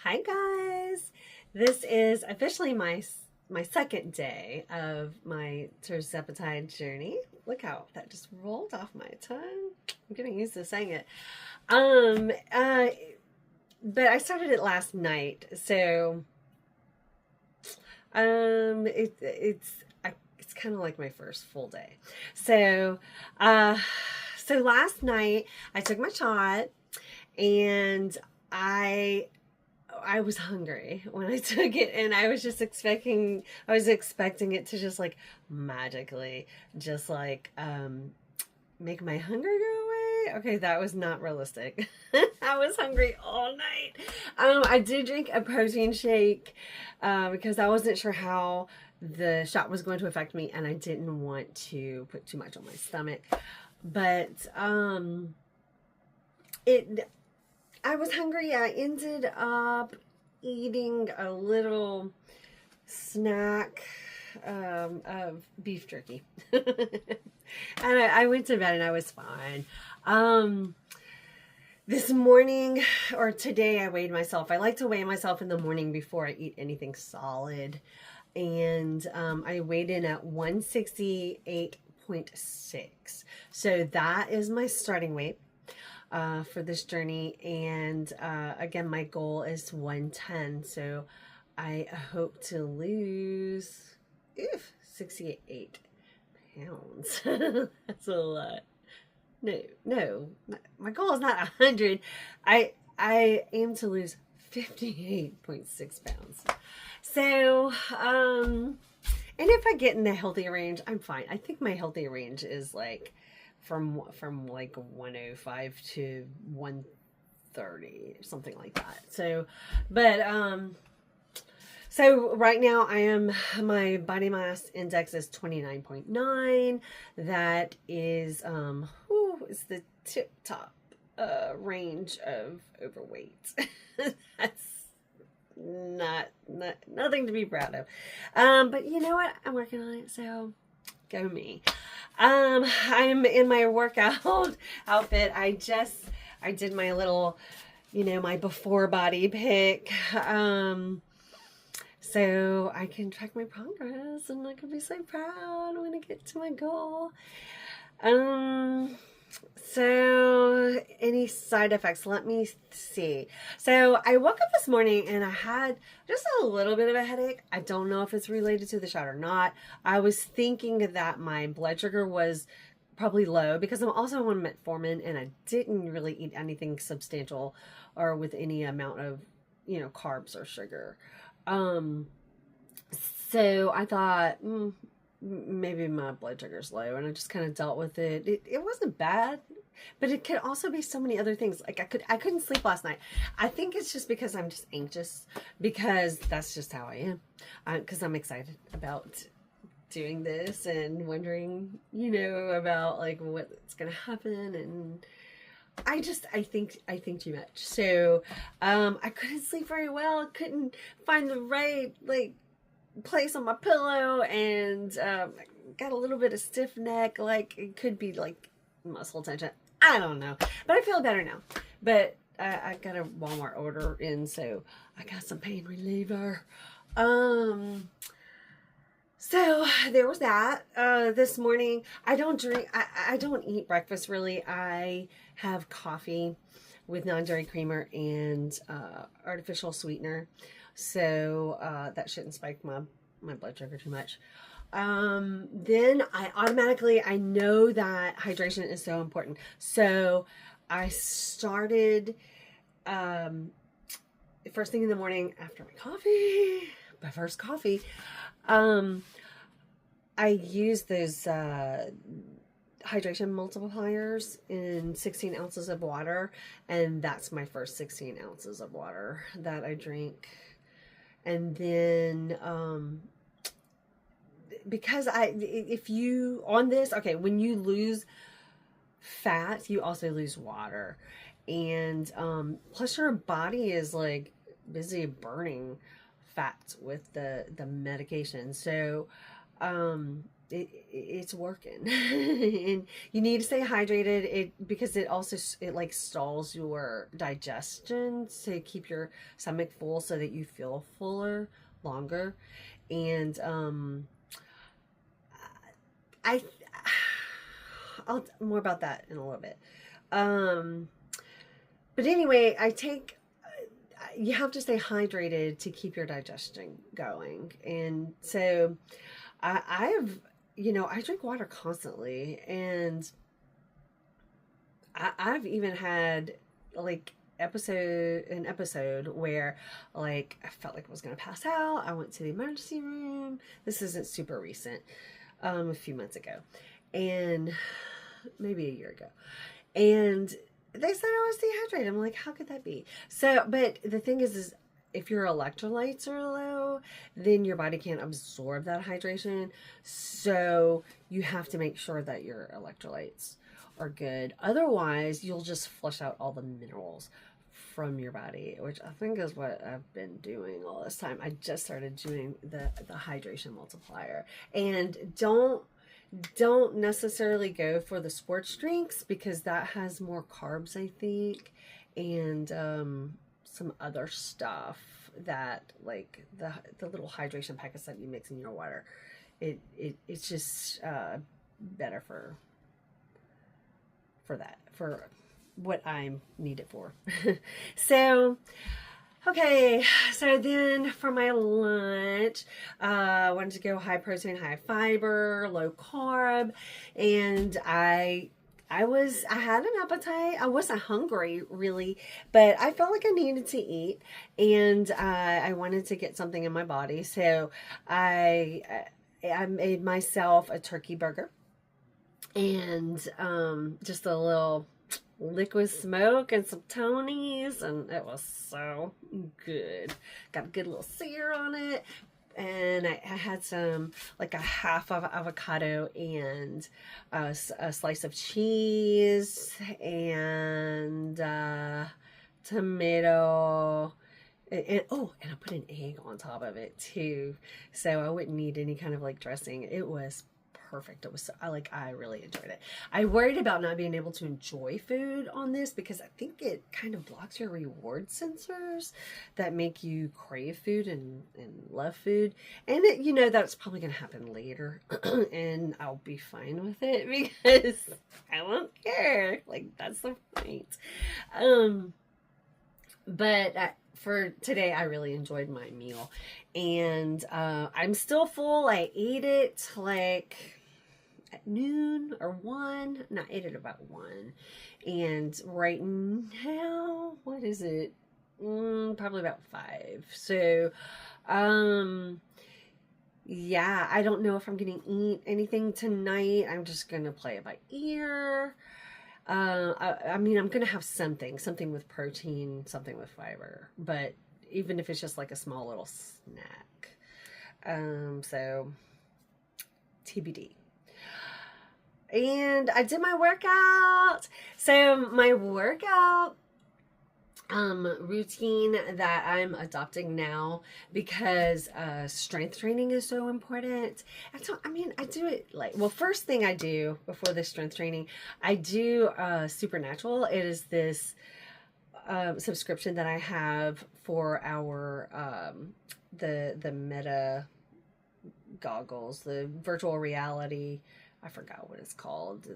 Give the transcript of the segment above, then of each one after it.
Hi guys. This is officially my second day of my Tirzepatide journey. Look how that just rolled off my tongue. I'm getting used to saying it. Um uh but I started it last night. So it's kind of like my first full day. So uh so last night I took my shot and I I was hungry when I took it, and I was expecting it to just like magically just like make my hunger go away. Okay, that was not realistic. I was hungry all night. I did drink a protein shake because I wasn't sure how the shot was going to affect me, and I didn't want to put too much on my stomach. But it I was hungry. I ended up eating a little snack of beef jerky. And I went to bed and I was fine. This morning or today I weighed myself. I like to weigh myself in the morning before I eat anything solid. And I weighed in at 168.6. So that is my starting weight for this journey. And again, my goal is 110. So I hope to lose 68 pounds. That's a lot. No, my goal is not 100. I aim to lose 58.6 pounds. So, and if I get in the healthy range, I'm fine. I think my healthy range is like from like 105 to 130 or something like that. So, but so right now my body mass index is 29.9. That is is the tip top range of overweight. That's nothing to be proud of. But you know what? I'm working on it, so go me. I'm in my workout outfit. I did my little, my before body pic. So I can track my progress and I can be so proud when I get to my goal. So any side effects? Let me see. So I woke up this morning and I had just a little bit of a headache. I don't know if it's related to the shot or not. I was thinking that my blood sugar was probably low because I'm also on metformin and I didn't really eat anything substantial or with any amount of, carbs or sugar. So I thought, maybe my blood sugar's low, and I just kind of dealt with it. It wasn't bad, but it could also be so many other things. Like I couldn't sleep last night. I think it's just because I'm just anxious, because that's just how I am. Because I'm excited about doing this and wondering, about like what's gonna happen, and I think too much. So I couldn't sleep very well. Couldn't find the right place on my pillow, and got a little bit of stiff neck. Like it could be like muscle tension. I don't know, but I feel better now. But I got a Walmart order in, so I got some pain reliever. So there was that. This morning, I don't drink. I don't eat breakfast really. I have coffee with non-dairy creamer and artificial sweetener. So that shouldn't spike my blood sugar too much. Then I know that hydration is so important. So I started first thing in the morning after my first coffee. I use those hydration multipliers in 16 ounces of water, and that's my first 16 ounces of water that I drink. And then because when you lose fat, you also lose water, and plus your body is like busy burning fat with the medication. So it's working. And you need to stay hydrated because it also like stalls your digestion to keep your stomach full so that you feel fuller longer. And I I'll more about that in a little bit. But anyway, you have to stay hydrated to keep your digestion going. And so I've, I drink water constantly, and I've even had like an episode where like I felt like I was going to pass out. I went to the emergency room. This isn't super recent, a few months ago, and maybe a year ago. And they said I was dehydrated. I'm like, how could that be? So, but the thing is if your electrolytes are low, then your body can't absorb that hydration. So you have to make sure that your electrolytes are good. Otherwise, you'll just flush out all the minerals from your body, which I think is what I've been doing all this time. I just started doing the hydration multiplier. And don't necessarily go for the sports drinks because that has more carbs, I think, and some other stuff that like the little hydration packets that you mix in your water. It's just better for what I need it for. So okay, so then for my lunch, I wanted to go high protein, high fiber, low carb, and I had an appetite. I wasn't hungry really, but I felt like I needed to eat, and I wanted to get something in my body, so I made myself a turkey burger, and just a little liquid smoke and some Tonys, and it was so good. Got a good little sear on it, and I had some, like a half of avocado and a slice of cheese and tomato. And I put an egg on top of it too, so I wouldn't need any kind of like dressing. It was perfect. It was I really enjoyed it. I worried about not being able to enjoy food on this because I think it kind of blocks your reward sensors that make you crave food and love food. And that's probably going to happen later, and I'll be fine with it because I won't care. Like, that's the point. But for today, I really enjoyed my meal, and I'm still full. I ate it like at noon or 1. No, I ate it about 1. And right now, what is it? Probably about 5. So, yeah, I don't know if I'm going to eat anything tonight. I'm just going to play it by ear. I mean, I'm going to have something with protein, something with fiber, but even if it's just like a small little snack. So TBD. And I did my workout. So my workout routine that I'm adopting now, because strength training is so important. And so, I do it first thing I do before the strength training, I do Supernatural. It is this subscription that I have for our the Meta goggles, the virtual reality. I forgot what it's called.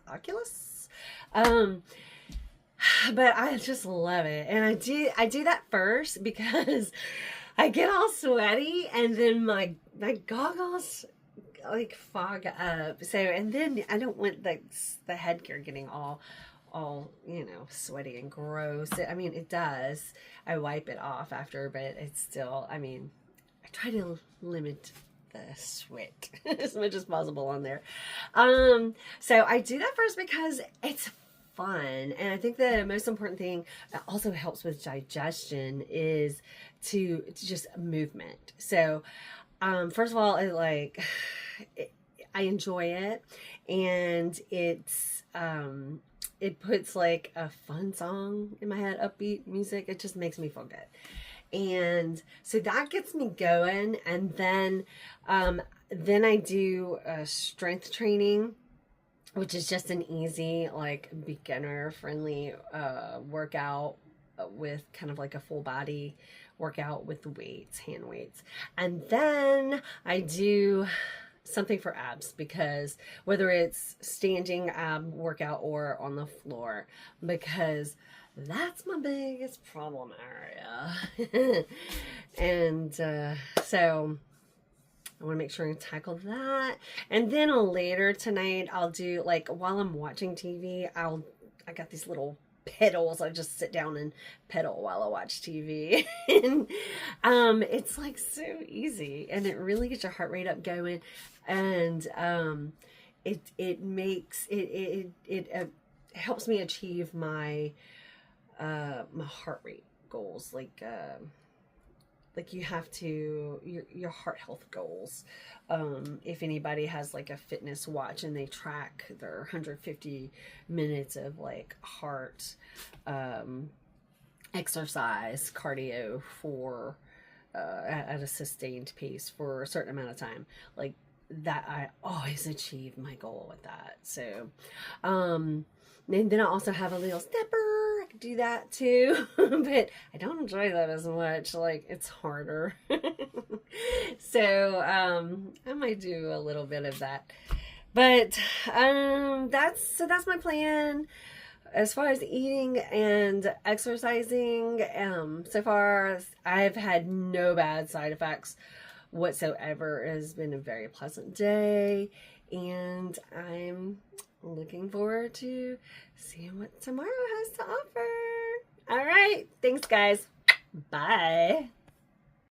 Oculus. But I just love it, and I do that first because I get all sweaty, and then my goggles like fog up. So, and then I don't want the headgear getting all sweaty and gross. It does. I wipe it off after, but it's still. I try to limit the sweat as much as possible on there. So I do that first because it's fun, and I think the most important thing that also helps with digestion is to just movement. So first of all, I enjoy it, and it's it puts like a fun song in my head, upbeat music. It just makes me feel good. And so that gets me going. And then I do strength training, which is just an easy, like, beginner friendly workout with kind of like a full body workout with weights, hand weights. And then I do something for abs, because whether it's standing ab workout or on the floor, because that's my biggest problem area. And so I want to make sure I tackle that. And then later tonight, I'll do, like, while I'm watching TV, I got these little pedals. I just sit down and pedal while I watch TV. And it's like so easy, and it really gets your heart rate up going. And it makes it helps me achieve my my heart rate goals, like you have to, your heart health goals. If anybody has like a fitness watch and they track their 150 minutes of like heart exercise, cardio for at a sustained pace for a certain amount of time, like that, I always achieve my goal with that. So and then I also have a little stepper. I could do that too, but I don't enjoy that as much. Like, it's harder. So I might do a little bit of that. But that's my plan as far as eating and exercising. So far I've had no bad side effects whatsoever. It has been a very pleasant day, and I'm looking forward to seeing what tomorrow has to offer. All right. Thanks, guys. Bye.